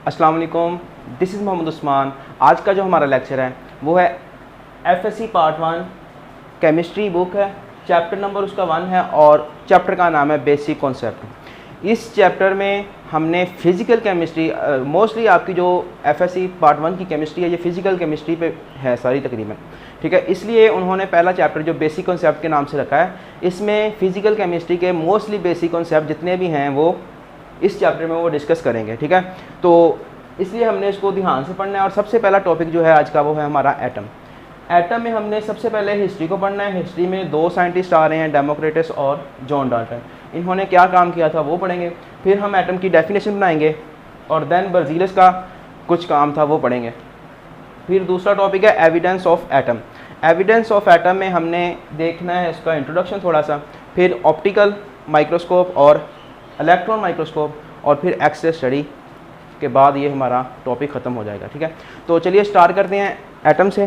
अस्सलाम वालेकुम, this is Mohammad Usman. आज का जो हमारा लेक्चर है वो है एफएससी पार्ट 1 केमिस्ट्री बुक है। चैप्टर नंबर उसका 1 है और चैप्टर का नाम है बेसिक कॉन्सेप्ट। इस चैप्टर में हमने फ़िज़िकल केमिस्ट्री, मोस्टली आपकी जो एफएससी पार्ट 1 की केमिस्ट्री है ये फ़िज़िकल केमिस्ट्री पे है सारी तकरीबन, ठीक है। इसलिए उन्होंने पहला चैप्टर जो बेसिक कॉन्सेप्ट के नाम से रखा है, इसमें फ़िज़िकल केमिस्ट्री के मोस्टली बेसिक कॉन्सेप्ट जितने भी हैं वो इस चैप्टर में वो डिस्कस करेंगे, ठीक है। तो इसलिए हमने इसको ध्यान से पढ़ना है। और सबसे पहला टॉपिक जो है आज का वो है हमारा एटम। एटम में हमने सबसे पहले हिस्ट्री को पढ़ना है। हिस्ट्री में 2 साइंटिस्ट आ रहे हैं, डेमोक्रिटस और जॉन डाल्टन। इन्होंने क्या काम किया था वो पढ़ेंगे। फिर हम एटम की डेफिनेशन बनाएंगे और देन बर्जीलियस का कुछ काम था वो पढ़ेंगे। फिर दूसरा टॉपिक है evidence of atom. Evidence of atom में हमने देखना है इसका इंट्रोडक्शन थोड़ा सा, फिर ऑप्टिकल माइक्रोस्कोप और इलेक्ट्रॉन माइक्रोस्कोप और फिर एक्स-रे स्टडी के बाद ये हमारा टॉपिक ख़त्म हो जाएगा, ठीक है। तो चलिए स्टार्ट करते हैं एटम से।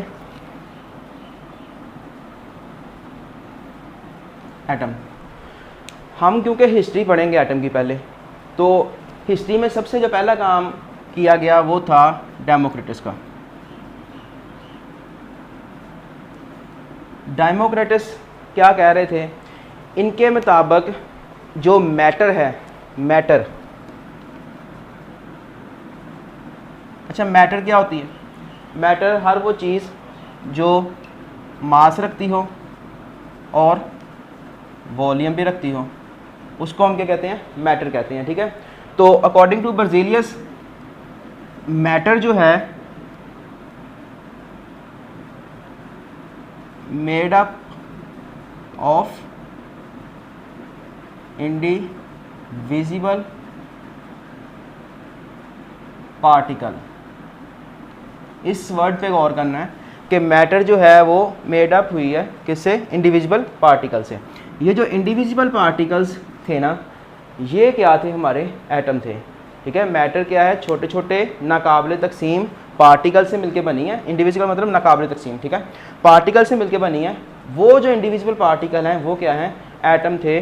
एटम हम क्योंकि हिस्ट्री पढ़ेंगे एटम की पहले, तो हिस्ट्री में सबसे जो पहला काम किया गया वो था डेमोक्रिटस का। डेमोक्रिटस क्या कह रहे थे? इनके मुताबिक जो मैटर है, मैटर, अच्छा मैटर क्या होती है? मैटर हर वो चीज़ जो मास रखती हो और वॉल्यूम भी रखती हो, उसको हम क्या कहते हैं? मैटर कहते हैं, ठीक है। तो अकॉर्डिंग टू बर्जीलियस, मैटर जो है made up of indivisible particle. इस वर्ड पे गौर करना है कि मैटर जो है वो मेड अप हुई है किससे? इंडिविजिबल पार्टिकल से। ये जो इंडिविजिबल पार्टिकल्स थे ना, ये क्या थे? हमारे एटम थे, ठीक है। मैटर क्या है? छोटे छोटे नाकाबिले तकसीम पार्टिकल से मिलके बनी है। इंडिविजिबल मतलब नाकाबिले तकसीम, ठीक है, पार्टिकल से मिलके बनी है। वो जो इंडिविजिबल पार्टिकल हैं वो क्या हैं? एटम थे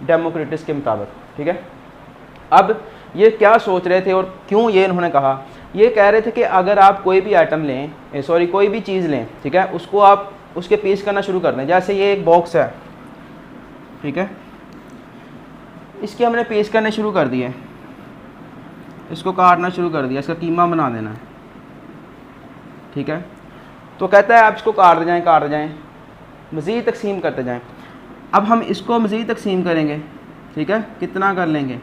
डेमोक्रिटस के मुताबिक, ठीक है। अब ये क्या सोच रहे थे और क्यों ये इन्होंने कहा? ये कह रहे थे कि अगर आप कोई भी आइटम लें, कोई भी चीज़ लें, ठीक है, उसको आप उसके पीस करना शुरू कर दें। जैसे ये एक बॉक्स है, ठीक है, इसके हमने पीस करने शुरू कर दिए, इसको काटना शुरू कर दिया, इसका कीमा बना देना है, ठीक है। तो कहता है आप इसको काट जाएँ, मज़ीद तकसीम करते जाएँ। अब हम इसको मज़ीद तकसीम करेंगे, ठीक है, कितना कर लेंगे?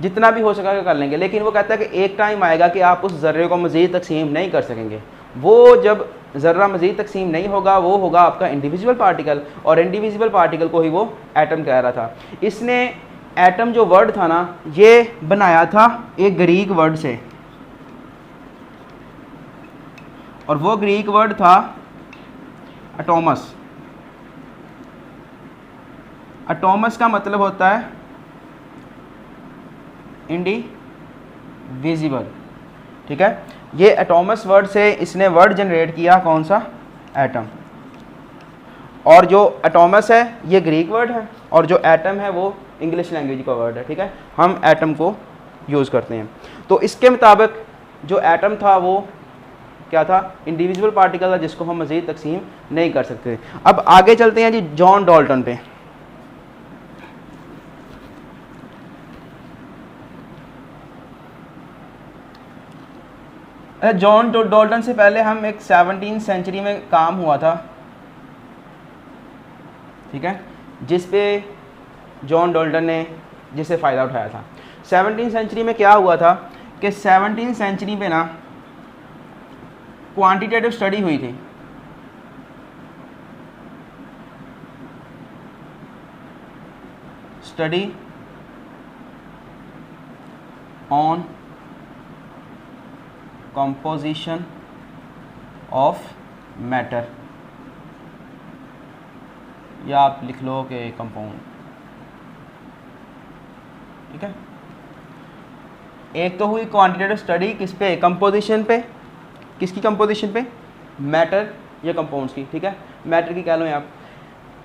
जितना भी हो सकेगा कर लेंगे। लेकिन वो कहता है कि एक टाइम आएगा कि आप उस ज़र्रे को मज़ीद तकसीम नहीं कर सकेंगे। वो जब ज़र्रा मज़ीद तकसीम नहीं होगा वो होगा आपका इंडिविजुअल पार्टिकल, और इंडिविजुअल पार्टिकल को ही वो एटम कह रहा था। इसने एटम जो वर्ड था ना, ये बनाया था एक ग्रीक वर्ड से, और वो ग्रीक वर्ड था एटॉमस। एटॉमस का मतलब होता है इंडिविजिबल, ठीक है। ये एटॉमस वर्ड से इसने वर्ड जनरेट किया, कौन सा? एटम। और जो एटॉमस है ये ग्रीक वर्ड है और जो एटम है वो इंग्लिश लैंग्वेज का वर्ड है, ठीक है। हम एटम को यूज़ करते हैं। तो इसके मुताबिक जो एटम था वो क्या था? इंडिविजुअल पार्टिकल था जिसको हम मज़ीद तकसीम नहीं कर सकते। अब आगे चलते हैं जी जॉन डाल्टन पे। जॉन डाल्टन से पहले हम एक 17वीं सेंचुरी में काम हुआ था, ठीक है, जिस पे जॉन डाल्टन ने जिससे फ़ायदा उठाया था। 17वीं सेंचुरी में क्या हुआ था कि 17वीं सेंचुरी में ना क्वांटिटेटिव स्टडी हुई थी। Study on composition of matter, या आप लिख लो कि कंपाउंड, ठीक है। एक तो हुई क्वांटिटेटिव स्टडी किस पे? कंपोजिशन पे। किसकी कंपोजिशन पे? मैटर या कंपाउंड्स की, ठीक है, मैटर की कह लो आप।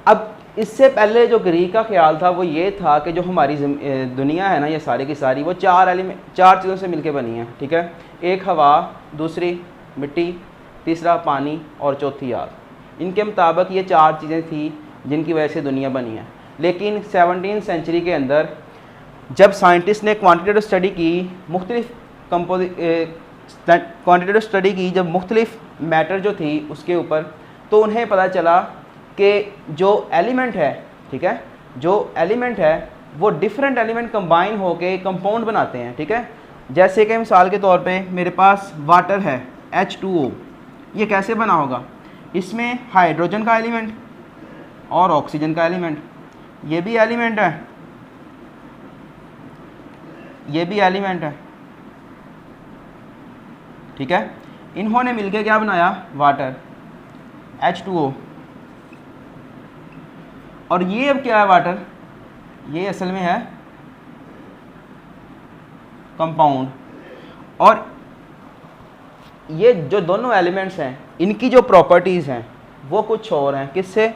अब इससे पहले जो ग्रीक का ख्याल था वो ये था कि जो हमारी दुनिया है ना, ये सारी की सारी वो चार चीज़ों से मिलके बनी है, ठीक है। एक हवा, दूसरी मिट्टी, तीसरा पानी और चौथी आग। इनके मुताबिक ये चार चीज़ें थी जिनकी वजह से दुनिया बनी है। लेकिन 17वीं सेंचुरी के अंदर जब साइंटिस्ट ने क्वान्टिटेटिव स्टडी की, क्वान्टिटेटिव स्टडी की जब मुख्तलिफ मैटर जो थी उसके ऊपर, तो उन्हें पता चला कि जो एलिमेंट है, ठीक है, जो एलिमेंट है वो डिफरेंट एलिमेंट कंबाइन होके कंपाउंड बनाते हैं, ठीक है। जैसे कि मिसाल के तौर पे मेरे पास वाटर है H2O, ये कैसे बना होगा? इसमें हाइड्रोजन का एलिमेंट और ऑक्सीजन का एलिमेंट, ये भी एलिमेंट है, ये भी एलिमेंट है, ठीक है। इन्होंने मिलके क्या बनाया? Water, H2O। और ये अब क्या है? वाटर, ये असल में है कंपाउंड। और ये जो दोनों एलिमेंट्स हैं इनकी जो प्रॉपर्टीज़ हैं वो कुछ और हैं। किससे?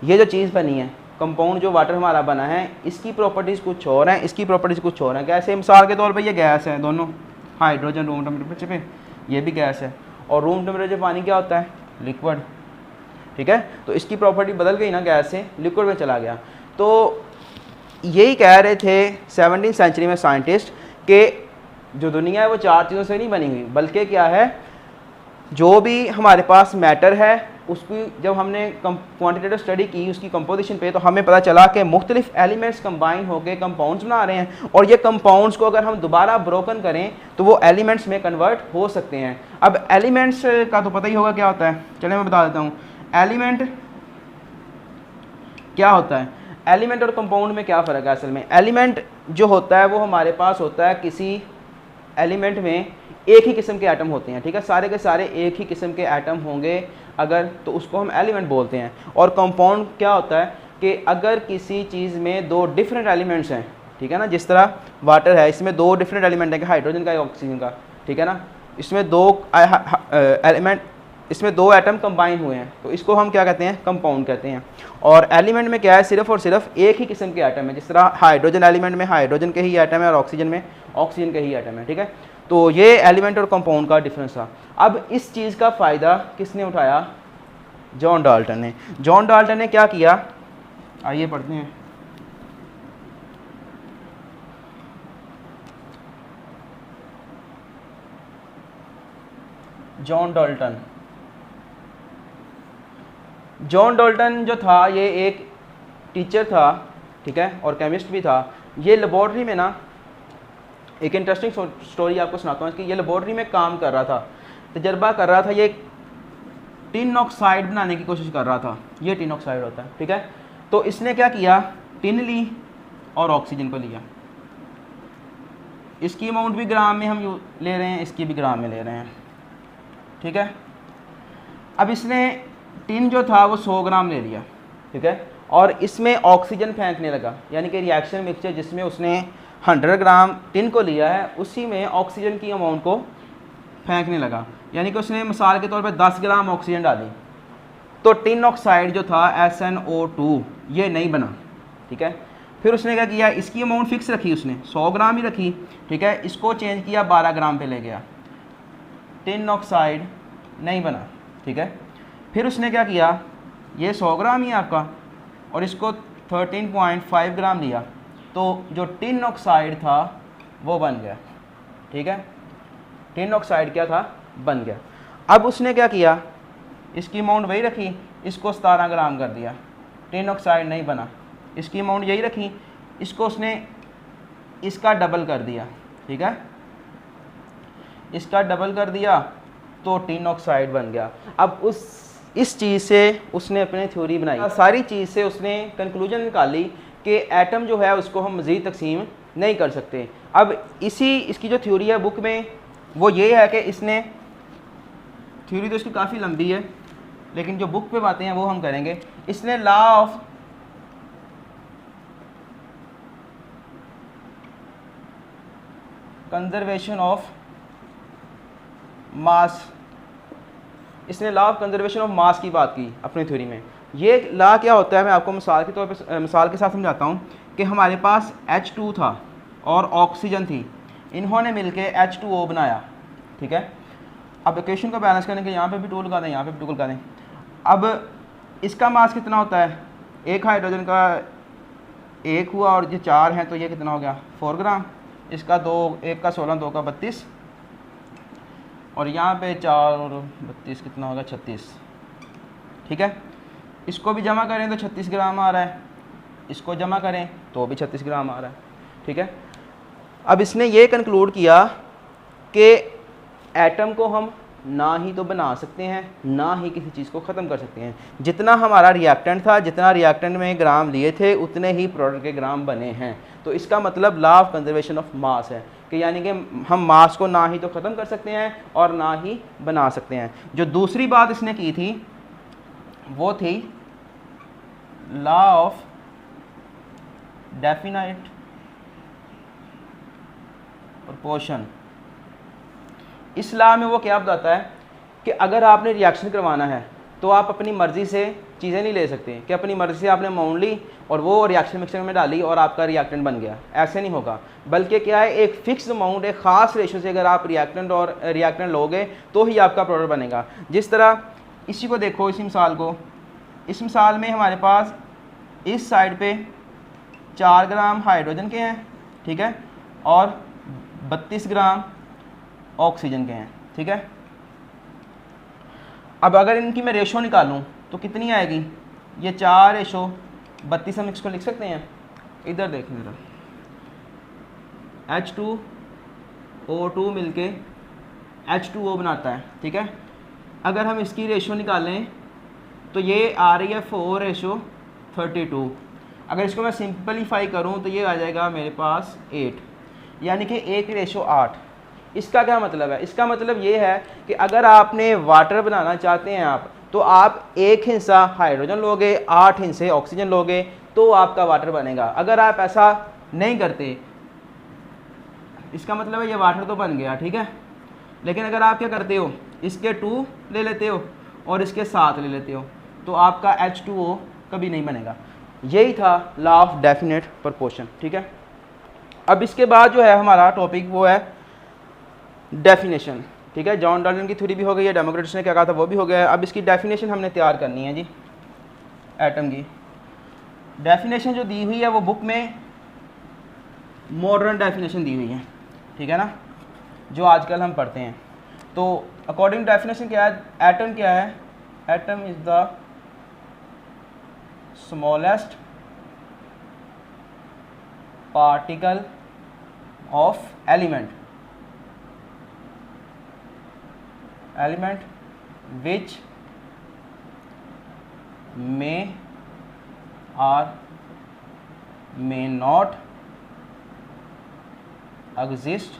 ये जो चीज़ बनी है कंपाउंड, जो वाटर हमारा बना है, इसकी प्रॉपर्टीज़ कुछ और हैं, इसकी प्रॉपर्टीज़ कुछ और हैं। कैसे? मिसाल के तौर पे ये गैस है, दोनों हाइड्रोजन रूम टेम्परेचर पे, ये भी गैस है। और रूम टेम्परेचर पानी क्या होता है? लिक्विड, ठीक है। तो इसकी प्रॉपर्टी बदल गई ना, गैस से लिक्विड में चला गया। तो यही कह रहे थे 17वीं सेंचुरी में साइंटिस्ट कि जो दुनिया है वो चार चीज़ों से नहीं बनी हुई, बल्कि क्या है, जो भी हमारे पास मैटर है उसकी जब हमने क्वांटिटेटिव स्टडी की उसकी कंपोजिशन पे, तो हमें पता चला कि मुख्तलिफ एलिमेंट्स कंबाइन होकर कंपाउंड्स बना रहे हैं। और ये कंपाउंड्स को अगर हम दोबारा ब्रोकन करें तो वो एलिमेंट्स में कन्वर्ट हो सकते हैं। अब एलिमेंट्स का तो पता ही होगा क्या होता है, चलिए मैं बता देता हूँ। एलिमेंट क्या होता है? एलिमेंट और कंपाउंड में क्या फ़र्क है? असल में एलिमेंट जो होता है वो हमारे पास होता है, किसी एलिमेंट में एक ही किस्म के एटम होते हैं, ठीक है, सारे के सारे एक ही किस्म के एटम होंगे अगर, तो उसको हम एलिमेंट बोलते हैं। और कंपाउंड क्या होता है कि अगर किसी चीज़ में दो डिफरेंट एलिमेंट्स हैं, ठीक है ना, जिस तरह वाटर है, इसमें दो डिफरेंट एलिमेंट हैं, हाइड्रोजन का, ऑक्सीजन का, ठीक है ना, इसमें दो एलिमेंट, इसमें दो एटम कंबाइन हुए हैं, तो इसको हम क्या कहते हैं? कंपाउंड कहते हैं। और एलिमेंट में क्या है? सिर्फ और सिर्फ एक ही किस्म के एटम है। जिस तरह हाइड्रोजन एलिमेंट में हाइड्रोजन के ही एटम है और ऑक्सीजन में ऑक्सीजन के ही एटम है, ठीक है। तो ये एलिमेंट और कंपाउंड का डिफरेंस था। अब इस चीज़ का फ़ायदा किसने उठाया? जॉन डाल्टन ने। जॉन डाल्टन ने क्या किया? आइए पढ़ते हैं। जॉन डाल्टन जो था ये एक टीचर था, ठीक है, और केमिस्ट भी था। ये लेबॉर्ट्री में ना, एक इंटरेस्टिंग स्टोरी आपको सुनाता हूँ कि ये लेबॉर्ट्री में काम कर रहा था, तजर्बा कर रहा था, ये टिन ऑक्साइड बनाने की कोशिश कर रहा था। ये टिन ऑक्साइड होता है, ठीक है। तो इसने क्या किया? टिन ली और ऑक्सीजन को लिया। इसकी अमाउंट भी ग्राम में हम ले रहे हैं, इसकी भी ग्राम में ले रहे हैं, ठीक है। अब इसने टिन जो था वो 100 ग्राम ले लिया, ठीक है, और इसमें ऑक्सीजन फेंकने लगा, यानी कि रिएक्शन मिक्सचर जिसमें उसने 100 ग्राम टिन को लिया है उसी में ऑक्सीजन की अमाउंट को फेंकने लगा। यानी कि उसने मिसाल के तौर पे 10 ग्राम ऑक्सीजन डाली, तो टिन ऑक्साइड जो था SnO2 ये नहीं बना, ठीक है। फिर उसने क्या किया? इसकी अमाउंट फिक्स रखी, उसने 100 ग्राम ही रखी, ठीक है। इसको चेंज किया, 12 ग्राम पे ले गया, टिन ऑक्साइड नहीं बना, ठीक है। फिर उसने क्या किया? ये 100 ग्राम ही आपका, और इसको 13.5 ग्राम लिया, तो जो टिन ऑक्साइड था वो बन गया, ठीक है। टिन ऑक्साइड क्या था? बन गया। अब उसने क्या किया? इसकी अमाउंट वही रखी, इसको 17 ग्राम कर दिया, टिन ऑक्साइड नहीं बना। इसकी अमाउंट यही रखी, इसको उसने इसका डबल कर दिया, ठीक है, इसका डबल कर दिया तो टिन ऑक्साइड बन गया। अब इस चीज़ से उसने अपनी थ्योरी बनाई, सारी चीज़ से उसने कंक्लूजन निकाली कि एटम जो है उसको हम मज़ीद तकसीम नहीं कर सकते। अब इसकी जो थ्योरी है बुक में वो ये है कि इसने, थ्योरी तो इसकी काफ़ी लंबी है लेकिन जो बुक पे बातें हैं वो हम करेंगे। इसने law of conservation of mass, इसने law of conservation of mass की बात की अपनी थ्योरी में। ये ला क्या होता है, मैं आपको मिसाल के तौर पे मिसाल के साथ समझाता हूँ कि हमारे पास H2 था और ऑक्सीजन थी, इन्होंने मिलके H2O बनाया, ठीक है। अब इक्वेशन को बैलेंस करने के यहाँ पे भी 2 लगा दें, यहाँ पे भी 2 लगा दें। अब इसका मास कितना होता है, एक हाइड्रोजन का 1 हुआ और ये 4 हैं तो ये कितना हो गया 4 ग्राम, इसका 2, 1 का 16, 2 का 32, और यहाँ पे 4 और 32 कितना होगा 36, ठीक है। इसको भी जमा करें तो 36 ग्राम आ रहा है, इसको जमा करें तो भी 36 ग्राम आ रहा है, ठीक है। अब इसने ये कंक्लूड किया कि एटम को हम ना ही तो बना सकते हैं ना ही किसी चीज़ को ख़त्म कर सकते हैं। जितना हमारा रिएक्टेंट था, जितना रिएक्टेंट में ग्राम लिए थे, उतने ही प्रोडक्ट के ग्राम बने हैं। तो इसका मतलब लॉ ऑफ कंजर्वेशन ऑफ मास है कि यानी कि हम मास को ना ही तो ख़त्म कर सकते हैं और ना ही बना सकते हैं। जो दूसरी बात इसने की थी वो थी लॉ ऑफ डेफिनाइट प्रोपोर्शन। इस लॉ में वो क्या बताता है कि अगर आपने रिएक्शन करवाना है तो आप अपनी मर्ज़ी से चीज़ें नहीं ले सकते कि अपनी मर्ज़ी से आपने अमाउंट ली और वो रिएक्शन मिक्सचर में डाली और आपका रिएक्टेंट बन गया, ऐसे नहीं होगा। बल्कि क्या है, एक फ़िक्स अमाउंट, एक ख़ास रेशो से अगर आप रिएक्टेंट लोगे तो ही आपका प्रोडक्ट बनेगा। जिस तरह इसी को देखो, इसी मिसाल को, इस मिसाल में हमारे पास इस साइड पे 4 ग्राम हाइड्रोजन के हैं, ठीक है, और 32 ग्राम ऑक्सीजन के हैं, ठीक है। अब अगर इनकी मैं रेशो निकालूं तो कितनी आएगी, ये 4:32 हम इसको लिख सकते हैं। इधर देखें ज़रा, H2O2 मिलके H2O बनाता है, ठीक है। अगर हम इसकी रेशो निकालें तो ये आ रही है 4:32। अगर इसको मैं सिंपलीफाई करूं तो ये आ जाएगा मेरे पास 8, यानी कि 1:8। इसका क्या मतलब है, इसका मतलब ये है कि अगर आपने वाटर बनाना चाहते हैं आप, तो आप 1 हिस्सा हाइड्रोजन लोगे, 8 हिस्से ऑक्सीजन लोगे, तो आपका वाटर बनेगा। अगर आप ऐसा नहीं करते, इसका मतलब है ये वाटर तो बन गया, ठीक है, लेकिन अगर आप क्या करते हो, इसके 2 ले लेते हो और इसके 7 ले लेते हो, तो आपका H2O कभी नहीं बनेगा। यही था लॉ ऑफ डेफिनेट प्रोपोर्शन, ठीक है। अब इसके बाद जो है हमारा टॉपिक वो है डेफिनेशन, ठीक है। जॉन डाल्टन की थ्योरी भी हो गई है, डेमोक्रिटस ने क्या कहा था वो भी हो गया है। अब इसकी डेफिनेशन हमने तैयार करनी है जी। एटम की डेफिनेशन जो दी हुई है वो बुक में मॉडर्न डेफिनेशन दी हुई है, ठीक है ना, जो आजकल हम पढ़ते हैं। तो अकॉर्डिंग डेफिनेशन क्या है, एटम क्या है, atom is the smallest particle of element which may or may not exist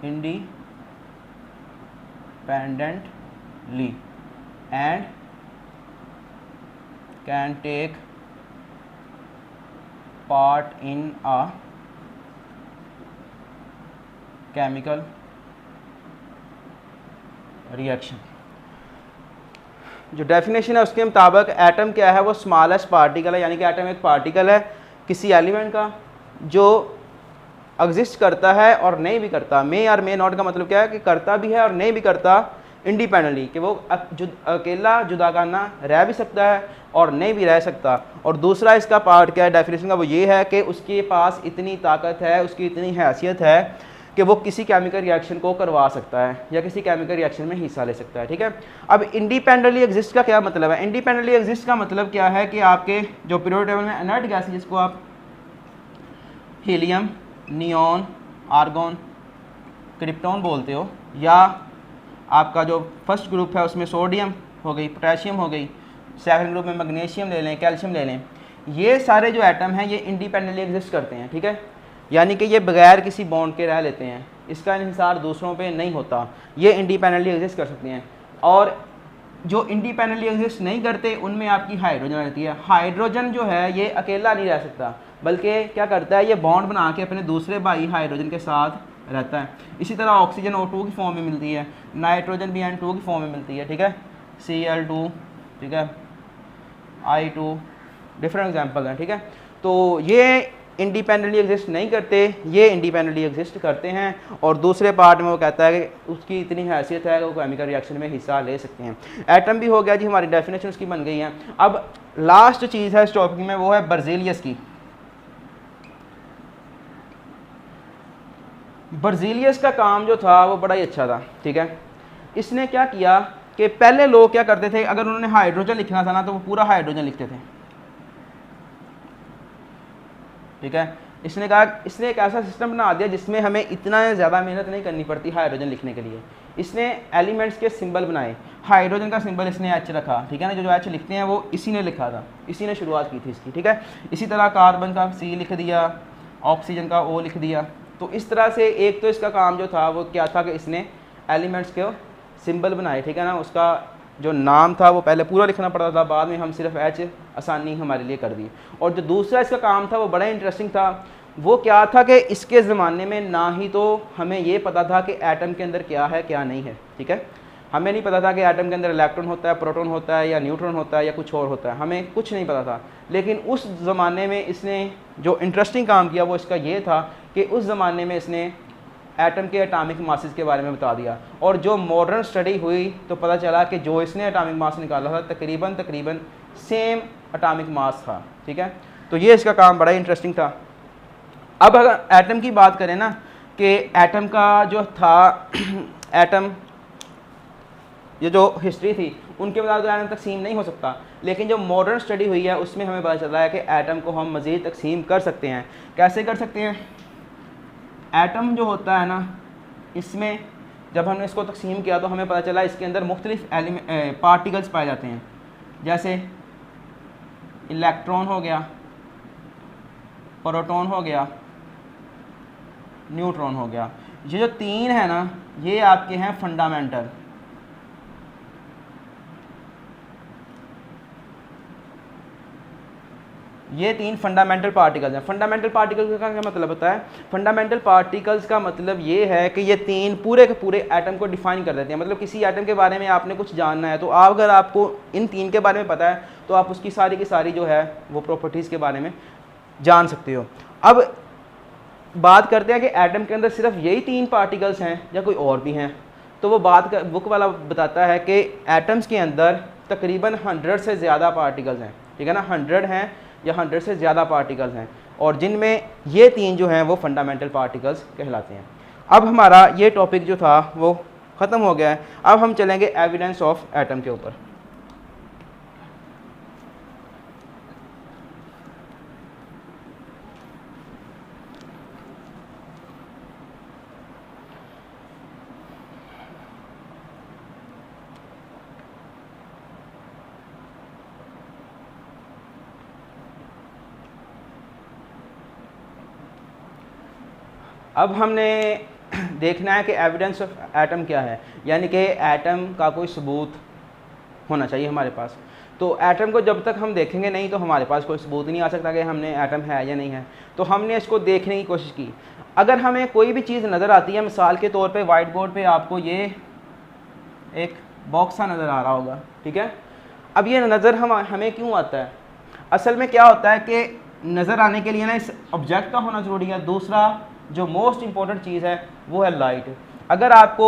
independently and can take part in a chemical reaction. जो डेफिनेशन है उसके मुताबिक एटम क्या है, वो स्मॉलेस्ट पार्टिकल है, यानी कि एटम एक पार्टिकल है किसी एलिमेंट का जो एग्जिस्ट करता है और नहीं भी करता। मे और मे नॉट का मतलब क्या है कि करता भी है और नहीं भी करता इंडिपेंडेंटली, कि वो अकेला जुदागाना रह भी सकता है और नहीं भी रह सकता। और दूसरा इसका पार्ट क्या है डेफिनेशन का, वो ये है कि उसके पास इतनी ताकत है, उसकी इतनी हैसियत है कि वो किसी केमिकल रिएक्शन को करवा सकता है या किसी केमिकल रिएक्शन में हिस्सा ले सकता है, ठीक है। अब इंडिपेंडेंटली एग्जिस्ट का क्या मतलब है, इंडिपेंडेंटली एग्जिस्ट का मतलब क्या है कि आपके जो पीरियोडिक टेबल में इनर्ट गैस है, जिसको आप हीलियम, नियॉन, आर्गॉन, क्रिप्टॉन बोलते हो, या आपका जो फर्स्ट ग्रुप है उसमें सोडियम हो गई, पोटेशियम हो गई, सेकंड ग्रुप में मैग्नीशियम ले लें, कैल्शियम ले लें, ये सारे जो एटम हैं ये इंडिपेंडेंटली एग्जिस्ट करते हैं, ठीक है। यानी कि ये बगैर किसी बॉन्ड के रह लेते हैं, इसका इंहिसार दूसरों पे नहीं होता, ये इंडिपेंडेंटली एग्जिस्ट कर सकते हैं। और जो इंडिपेंडेंटली एग्जिस्ट नहीं करते उनमें आपकी हाइड्रोजन रहती है। हाइड्रोजन जो है ये अकेला नहीं रह सकता, बल्कि क्या करता है, ये बॉन्ड बना के अपने दूसरे भाई हाइड्रोजन के साथ रहता है। इसी तरह ऑक्सीजन O2 की फॉर्म में मिलती है, नाइट्रोजन भी N2 की फॉर्म में मिलती है, ठीक है, Cl2 ठीक है, I2, डिफरेंट एग्जाम्पल हैं, ठीक है। तो ये इंडिपेंडेंटली एग्जिस्ट नहीं करते, ये इंडिपेंडेंटली एग्जिस्ट करते हैं। और दूसरे पार्ट में वो कहता है कि उसकी इतनी हैसियत है कि वो केमिकल रिएक्शन में हिस्सा ले सकते हैं। एटम भी हो गया जी, हमारी डेफिनेशन उसकी बन गई है। अब लास्ट चीज़ है इस टॉपिक में, वो है बर्जीलियस की। बर्जीलियस का काम जो था वो बड़ा ही अच्छा था, ठीक है। इसने क्या किया कि पहले लोग क्या करते थे, अगर उन्होंने हाइड्रोजन लिखना था ना तो वो पूरा हाइड्रोजन लिखते थे, ठीक है। इसने कहा, इसने एक ऐसा सिस्टम बना दिया जिसमें हमें इतना ज़्यादा मेहनत नहीं करनी पड़ती हाइड्रोजन लिखने के लिए। इसने एलिमेंट्स के सिंबल बनाए, हाइड्रोजन का सिंबल इसने एच रखा, ठीक है ना, जो एच लिखते हैं वो इसी ने लिखा था, इसी ने शुरुआत की थी इसकी, ठीक है। इसी तरह कार्बन का सी लिख दिया, ऑक्सीजन का ओ लिख दिया। तो इस तरह से एक तो इसका काम जो था वो क्या था कि इसने एलिमेंट्स के सिंबल बनाए, ठीक है ना। उसका जो नाम था वो पहले पूरा लिखना पड़ता था, बाद में हम सिर्फ एच आसानी हमारे लिए कर दी। और जो दूसरा इसका काम था वो बड़ा इंटरेस्टिंग था। वो क्या था कि इसके ज़माने में ना ही तो हमें ये पता था कि एटम के अंदर क्या है क्या नहीं है, ठीक है। हमें नहीं पता था कि एटम के अंदर इलेक्ट्रॉन होता है, प्रोटॉन होता है, या न्यूट्रॉन होता है, या कुछ और होता है, हमें कुछ नहीं पता था। लेकिन उस ज़माने में इसने जो इंटरेस्टिंग काम किया वो इसका ये था कि उस ज़माने में इसने एटम के एटॉमिक मासेस के बारे में बता दिया। और जो मॉडर्न स्टडी हुई तो पता चला कि जो इसने एटॉमिक मास निकाला था तकरीबन सेम एटॉमिक मास था, ठीक है। तो ये इसका काम बड़ा इंटरेस्टिंग था। अब अगर एटम की बात करें ना कि एटम का जो था एटम ये जो हिस्ट्री थी उनके बाद एटम तकसीम नहीं हो सकता, लेकिन जो मॉडर्न स्टडी हुई है उसमें हमें पता चला है कि एटम को हम मज़ीद तकसीम कर सकते हैं। कैसे कर सकते हैं? एटम जो होता है ना, इसमें जब हमने इसको तकसीम किया तो हमें पता चला इसके अंदर मुख्तलिफ पार्टिकल्स पाए जाते हैं, जैसे इलेक्ट्रॉन हो गया, प्रोटॉन हो गया, न्यूट्रॉन हो गया। ये जो तीन है ना ये आपके हैं फंडामेंटल। ये तीन फंडामेंटल पार्टिकल्स हैं। फंडामेंटल पार्टिकल्स का क्या मतलब होता है? फंडामेंटल पार्टिकल्स का मतलब ये है कि ये तीन पूरे के पूरे एटम को डिफाइन कर देते हैं। मतलब किसी एटम के बारे में आपने कुछ जानना है तो अगर आपको इन तीन के बारे में पता है तो आप उसकी सारी की सारी जो है वो प्रॉपर्टीज़ के बारे में जान सकते हो। अब बात करते हैं कि एटम के अंदर सिर्फ यही तीन पार्टिकल्स हैं या कोई और भी हैं। तो वो बुक वाला बताता है कि एटम्स के अंदर तकरीबन 100 से ज़्यादा पार्टिकल्स हैं, ठीक है ना, 100 हैं या 100 से ज़्यादा पार्टिकल्स हैं, और जिनमें ये तीन जो हैं वो फंडामेंटल पार्टिकल्स कहलाते हैं। अब हमारा ये टॉपिक जो था वो ख़त्म हो गया है। अब हम चलेंगे एविडेंस ऑफ एटम के ऊपर। अब हमने देखना है कि एविडेंस ऑफ एटम क्या है, यानी कि एटम का कोई सबूत होना चाहिए हमारे पास। तो एटम को जब तक हम देखेंगे नहीं तो हमारे पास कोई सबूत नहीं आ सकता कि हमने एटम है या नहीं है। तो हमने इसको देखने की कोशिश की। अगर हमें कोई भी चीज़ नज़र आती है, मिसाल के तौर पे वाइट बोर्ड पे आपको ये एक बॉक्स सा नज़र आ रहा होगा, ठीक है। अब ये नज़र हमें क्यों आता है? असल में क्या होता है कि नज़र आने के लिए ना इस ऑब्जेक्ट का होना ज़रूरी है। दूसरा जो मोस्ट इम्पॉर्टेंट चीज़ है वो है लाइट। अगर आपको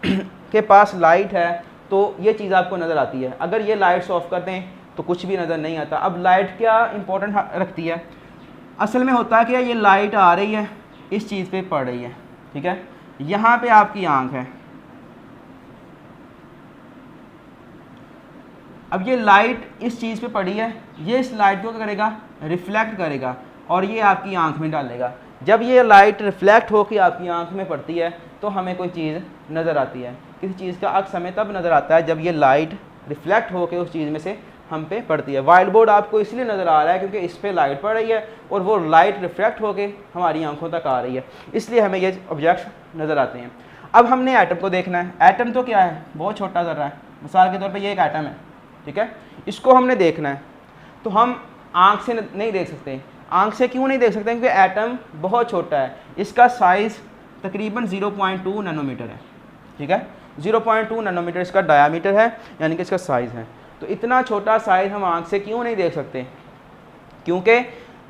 के पास लाइट है तो ये चीज़ आपको नज़र आती है। अगर ये लाइट्स ऑफ कर दें तो कुछ भी नज़र नहीं आता। अब लाइट क्या इम्पोर्टेंट रखती है? असल में होता है कि ये लाइट आ रही है, इस चीज़ पे पड़ रही है, ठीक है। यहाँ पे आपकी आँख है। अब ये लाइट इस चीज़ पे पड़ी है, ये इस लाइट को क्या करेगा? रिफ्लेक्ट करेगा और ये आपकी आँख में डालेगा। जब ये लाइट रिफ्लेक्ट होकर आपकी आँख में पड़ती है तो हमें कोई चीज़ नज़र आती है। किसी चीज़ का अक्स हमें तब नज़र आता है जब ये लाइट रिफ्लेक्ट होकर उस चीज़ में से हम पे पड़ती है। वाइट बोर्ड आपको इसलिए नज़र आ रहा है क्योंकि इस पर लाइट पड़ रही है और वो लाइट रिफ्लेक्ट होकर हमारी आंखों तक आ रही है, इसलिए हमें ये ऑब्जेक्ट्स नज़र आते हैं। अब हमने एटम को देखना है। एटम तो क्या है? बहुत छोटा ज़र्रा है। मिसाल के तौर पर ये एक एटम है, ठीक है। इसको हमने देखना है तो हम आँख से नहीं देख सकते। आँख से क्यों नहीं देख सकते? क्योंकि एटम बहुत छोटा है। इसका साइज़ तकरीबन 0.2 नैनोमीटर है, ठीक है। 0.2 नैनोमीटर इसका डायामीटर है, यानी कि इसका साइज़ है। तो इतना छोटा साइज हम आँख से क्यों नहीं देख सकते? क्योंकि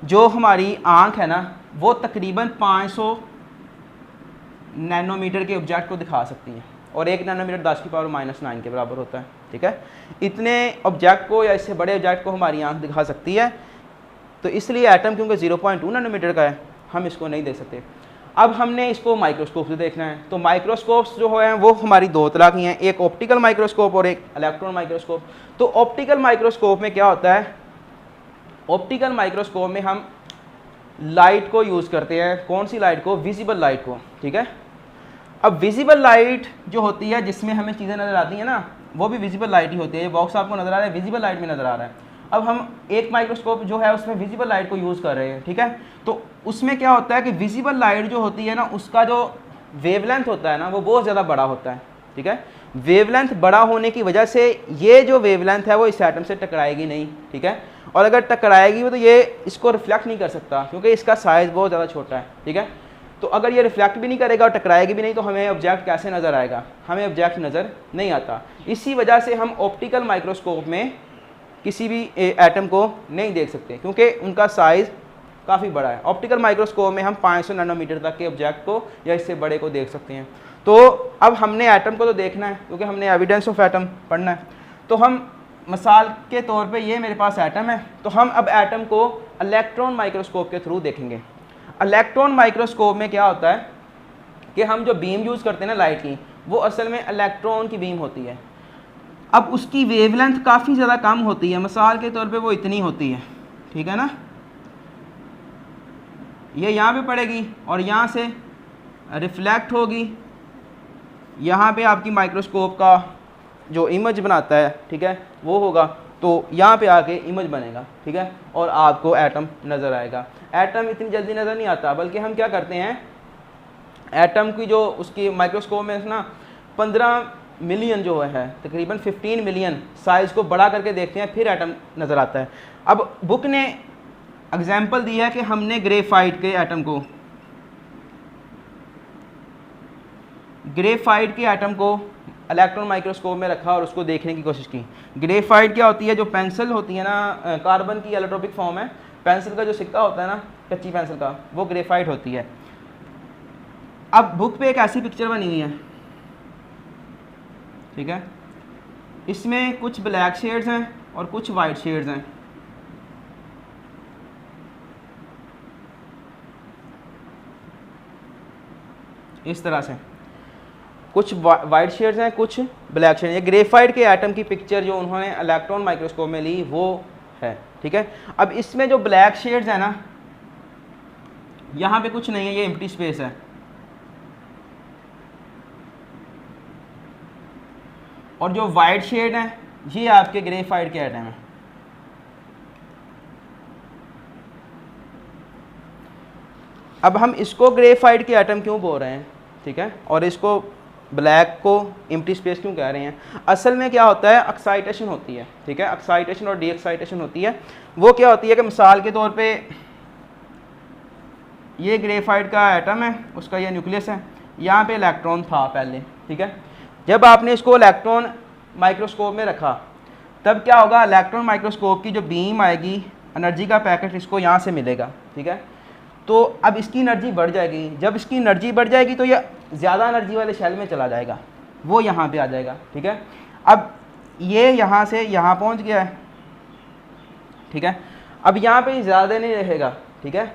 जो हमारी आँख है ना वो तकरीबन 500 नैनोमीटर के ऑब्जेक्ट को दिखा सकती है, और 1 नैनोमीटर 10⁻⁻⁹ के बराबर होता है। ठीक है, इतने ऑब्जेक्ट को या इससे बड़े ऑब्जेक्ट को हमारी आँख दिखा सकती है। तो इसलिए एटम क्योंकि 0.2 नैनोमीटर का है, हम इसको नहीं देख सकते। अब हमने इसको माइक्रोस्कोप से देखना है। तो माइक्रोस्कोप्स जो हैं वो हमारी दो तरह की हैं, एक ऑप्टिकल माइक्रोस्कोप और एक इलेक्ट्रॉन माइक्रोस्कोप। तो ऑप्टिकल माइक्रोस्कोप में क्या होता है? ऑप्टिकल माइक्रोस्कोप में हम लाइट को यूज़ करते हैं। कौन सी लाइट को? विजिबल लाइट को। ठीक है, अब विजिबल लाइट जो होती है जिसमें हमें चीज़ें नज़र आती हैं ना, वो भी विजिबल लाइट ही होती है। ये बॉक्स आपको नज़र आ रहा है, विजिबल लाइट में नज़र आ रहा है। अब हम एक माइक्रोस्कोप जो है उसमें विजिबल लाइट को यूज़ कर रहे हैं। ठीक है, तो उसमें क्या होता है कि विजिबल लाइट जो होती है ना, उसका जो वेवलेंथ होता है ना वो बहुत ज़्यादा बड़ा होता है। ठीक है, वेवलेंथ बड़ा होने की वजह से ये जो वेवलेंथ है वो इस एटम से टकराएगी नहीं। ठीक है, और अगर टकराएगी तो ये इसको रिफ्लेक्ट नहीं कर सकता क्योंकि इसका साइज़ बहुत ज़्यादा छोटा है। ठीक है, तो अगर ये रिफ्लेक्ट भी नहीं करेगा और टकराएगी भी नहीं तो हमें ऑब्जेक्ट कैसे नज़र आएगा? हमें ऑब्जेक्ट नज़र नहीं आता। इसी वजह से हम ऑप्टिकल माइक्रोस्कोप में किसी भी एटम को नहीं देख सकते क्योंकि उनका साइज़ काफ़ी बड़ा है। ऑप्टिकल माइक्रोस्कोप में हम 500 नैनोमीटर तक के ऑब्जेक्ट को या इससे बड़े को देख सकते हैं। तो अब हमने एटम को तो देखना है क्योंकि हमने एविडेंस ऑफ एटम पढ़ना है। तो हम मिसाल के तौर पे ये मेरे पास एटम है, तो हम अब एटम को इलेक्ट्रॉन माइक्रोस्कोप के थ्रू देखेंगे। इलेक्ट्रॉन माइक्रोस्कोप में क्या होता है कि हम जो बीम यूज़ करते हैं ना लाइट की, वो असल में इलेक्ट्रॉन की बीम होती है। अब उसकी वेवलेंथ काफ़ी ज़्यादा कम होती है। मिसाल के तौर पे वो इतनी होती है। ठीक है ना, ये यहाँ पे पड़ेगी और यहाँ से रिफ्लेक्ट होगी, यहाँ पे आपकी माइक्रोस्कोप का जो इमेज बनाता है, ठीक है, वो होगा, तो यहाँ पे आके इमेज बनेगा। ठीक है, और आपको एटम नज़र आएगा। एटम इतनी जल्दी नज़र नहीं आता, बल्कि हम क्या करते हैं, एटम की जो उसकी माइक्रोस्कोप में ना 15 मिलियन जो है, तकरीबन 15 मिलियन साइज़ को बड़ा करके देखते हैं, फिर एटम नज़र आता है। अब बुक ने एग्जाम्पल दी है कि हमने ग्रेफाइट के एटम को इलेक्ट्रॉन माइक्रोस्कोप में रखा और उसको देखने की कोशिश की। ग्रेफाइट क्या होती है? जो पेंसिल होती है ना, कार्बन की एलोट्रोपिक फॉर्म है। पेंसिल का जो सिक्का होता है ना, कच्ची पेंसिल का, वो ग्रेफाइट होती है। अब बुक पे एक ऐसी पिक्चर बनी हुई है। ठीक है, इसमें कुछ ब्लैक शेड्स हैं और कुछ वाइट शेड्स हैं। इस तरह से कुछ वाइट शेड्स हैं, कुछ ब्लैक शेड्स। ये ग्रेफाइट के एटम की पिक्चर जो उन्होंने इलेक्ट्रॉन माइक्रोस्कोप में ली वो है। ठीक है, अब इसमें जो ब्लैक शेड्स है ना, यहाँ पे कुछ नहीं है, ये एम्प्टी स्पेस है। और जो वाइट शेड है ये आपके ग्रेफाइट के एटम है। अब हम इसको ग्रेफाइट के एटम क्यों बोल रहे हैं? ठीक है, और इसको ब्लैक को एम्प्टी स्पेस क्यों कह रहे हैं? असल में क्या होता है, एक्साइटेशन होती है। ठीक है, एक्साइटेशन और डी एक्साइटेशन होती है। वो क्या होती है कि मिसाल के तौर पे ये ग्रेफाइट का एटम है, उसका ये न्यूक्लियस है, यहाँ पे इलेक्ट्रॉन था पहले। ठीक है, जब आपने इसको इलेक्ट्रॉन माइक्रोस्कोप में रखा तब क्या होगा, इलेक्ट्रॉन माइक्रोस्कोप की जो बीम आएगी, एनर्जी का पैकेट इसको यहाँ से मिलेगा। ठीक है, तो अब इसकी एनर्जी बढ़ जाएगी। जब इसकी एनर्जी बढ़ जाएगी तो ये ज़्यादा एनर्जी वाले शेल में चला जाएगा, वो यहाँ पे आ जाएगा। ठीक है, अब ये यहाँ से यहाँ पहुँच गया है। ठीक है, अब यहाँ पे ज़्यादा नहीं रहेगा। ठीक है,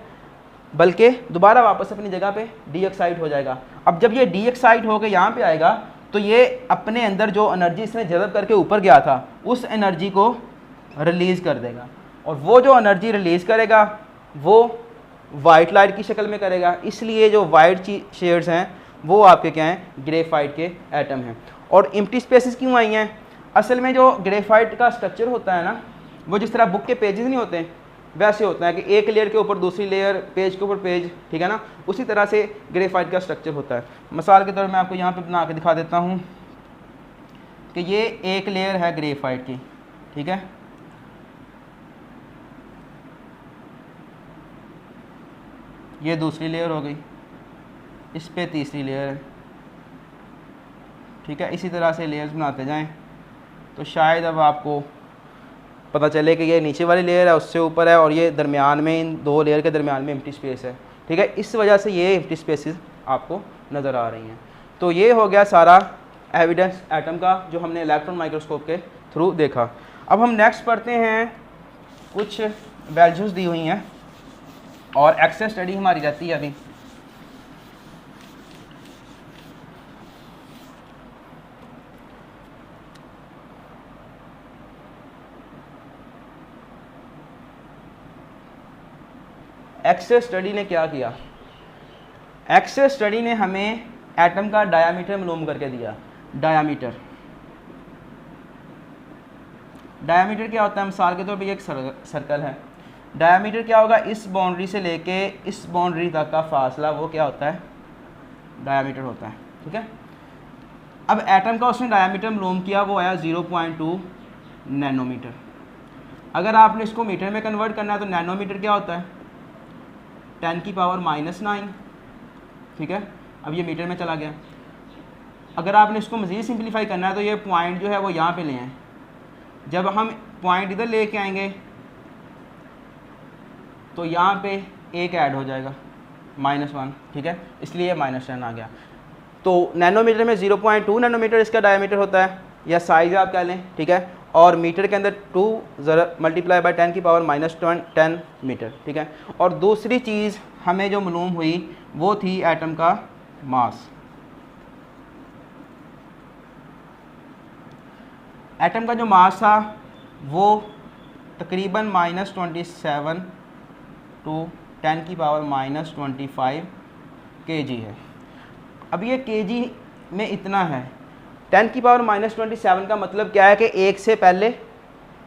बल्कि दोबारा वापस अपनी जगह पे डी एक्साइट हो जाएगा। अब जब ये डी एक्साइट होकर यहाँ पे आएगा तो ये अपने अंदर जो एनर्जी इसने जज़ब करके ऊपर गया था उस एनर्जी को रिलीज़ कर देगा, और वो जो एनर्जी रिलीज़ करेगा वो वाइट लाइट की शक्ल में करेगा। इसलिए जो वाइट शेड्स हैं वो आपके क्या हैं, ग्रेफाइट के एटम हैं। और एम्प्टी स्पेसेस क्यों आई हैं? असल में जो ग्रेफाइट का स्ट्रक्चर होता है ना, वो जिस तरह बुक के पेजेस नहीं होते वैसे होता है कि एक लेयर के ऊपर दूसरी लेयर, पेज के ऊपर पेज। ठीक है ना, उसी तरह से ग्रेफाइट का स्ट्रक्चर होता है। मिसाल के तौर पर मैं आपको यहाँ पे बना के दिखा देता हूँ कि ये एक लेयर है ग्रेफाइट की। ठीक है, ये दूसरी लेयर हो गई, इस पे तीसरी लेयर है। ठीक है, इसी तरह से लेयर्स बनाते जाएं तो शायद अब आपको पता चले कि ये नीचे वाली लेयर है उससे ऊपर है और ये दरमियान में, इन दो लेयर के दरमियान में एम्प्टी स्पेस है, ठीक है। इस वजह से ये एम्प्टी स्पेसेस आपको नज़र आ रही हैं। तो ये हो गया सारा एविडेंस एटम का जो हमने इलेक्ट्रॉन माइक्रोस्कोप के थ्रू देखा। अब हम नेक्स्ट पढ़ते हैं, कुछ वैल्यूज़ दी हुई हैं और एक्सेस स्टडी हमारी रहती है अभी। एक्सेस स्टडी ने क्या किया, एक्सेस स्टडी ने हमें एटम का डायामीटर मालूम करके दिया। डायामीटर क्या होता है, मिसाल के तौर पे ये एक सर्कल है, डायामीटर क्या होगा, इस बाउंड्री से लेके इस बाउंड्री तक का फासला वो क्या होता है, डायामीटर होता है, ठीक है। अब एटम का उसने डायामीटर मालूम किया, वो आया 0.2 नैनोमीटर। अगर आपने इसको मीटर में कन्वर्ट करना है तो नैनोमीटर क्या होता है, 10⁻⁹, ठीक है। अब ये मीटर में चला गया। अगर आपने इसको मज़ीद सिंप्लीफाई करना है तो ये पॉइंट जो है वो यहाँ पे ले आए। जब हम पॉइंट इधर लेके आएंगे तो यहाँ पे एक ऐड हो जाएगा -1, ठीक है, इसलिए -10 आ गया। तो नैनोमीटर में 0.2 नैनोमीटर इसका डायमीटर होता है, या साइज़ आप कह लें, ठीक है। और मीटर के अंदर 2 मल्टीप्लाई बाय 10⁻⁻10 मीटर, ठीक है। और दूसरी चीज़ हमें जो मालूम हुई वो थी एटम का मास। एटम का जो मास था वो तकरीबन -27 टू 10⁻⁻25 kg है। अब ये kg में इतना है, 10⁻⁻27 का मतलब क्या है कि एक से पहले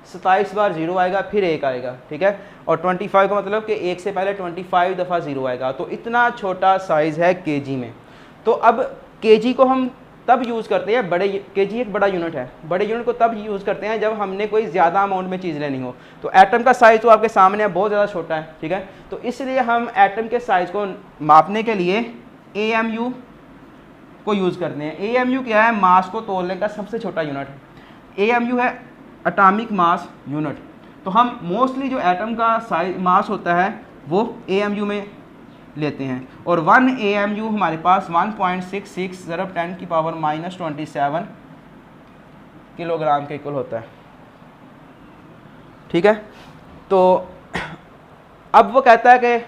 27 बार 0 आएगा, फिर 1 आएगा, ठीक है। और 25 का मतलब कि एक से पहले 25 दफ़ा 0 आएगा। तो इतना छोटा साइज़ है kg में। तो अब kg को हम तब यूज़ करते हैं, बड़े kg एक बड़ा यूनिट है, बड़े यूनिट को तब यूज़ करते हैं जब हमने कोई ज़्यादा अमाउंट में चीज़ लेनी हो। तो एटम का साइज़ तो आपके सामने है, बहुत ज़्यादा छोटा है, ठीक है। तो इसलिए हम एटम के साइज़ को मापने के लिए AMU को यूज़ करते हैं। AMU क्या है, मास को तोलने का सबसे छोटा यूनिट है। AMU है एटॉमिक मास यूनिट। तो हम मोस्टली जो एटम का साइज मास होता है वो AMU में लेते हैं। और 1 AMU हमारे पास 1.66 ज़रब 10⁻⁻27 किलोग्राम के इक्वल होता है, ठीक है। तो अब वो कहता है कि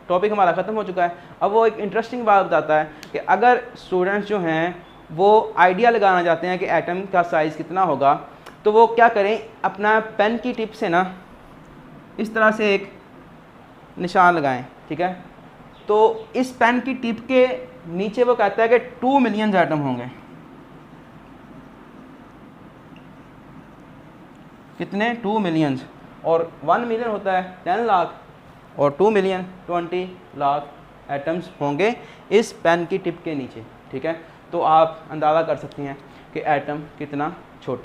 टॉपिक हमारा ख़त्म हो चुका है। अब वो एक इंटरेस्टिंग बात बताता है कि अगर स्टूडेंट्स जो हैं वो आइडिया लगाना चाहते हैं कि एटम का साइज़ कितना होगा, तो वो क्या करें, अपना पेन की टिप से ना इस तरह से एक निशान लगाएं, ठीक है। तो इस पेन की टिप के नीचे वो कहता है कि 2 मिलियन एटम होंगे। कितने, 2 मिलियन। और 1 मिलियन होता है 10 लाख, और 2 मिलियन 20 लाख एटम्स होंगे इस पेन की टिप के नीचे, ठीक है। तो आप अंदाज़ा कर सकती हैं कि एटम कितना छोटा है।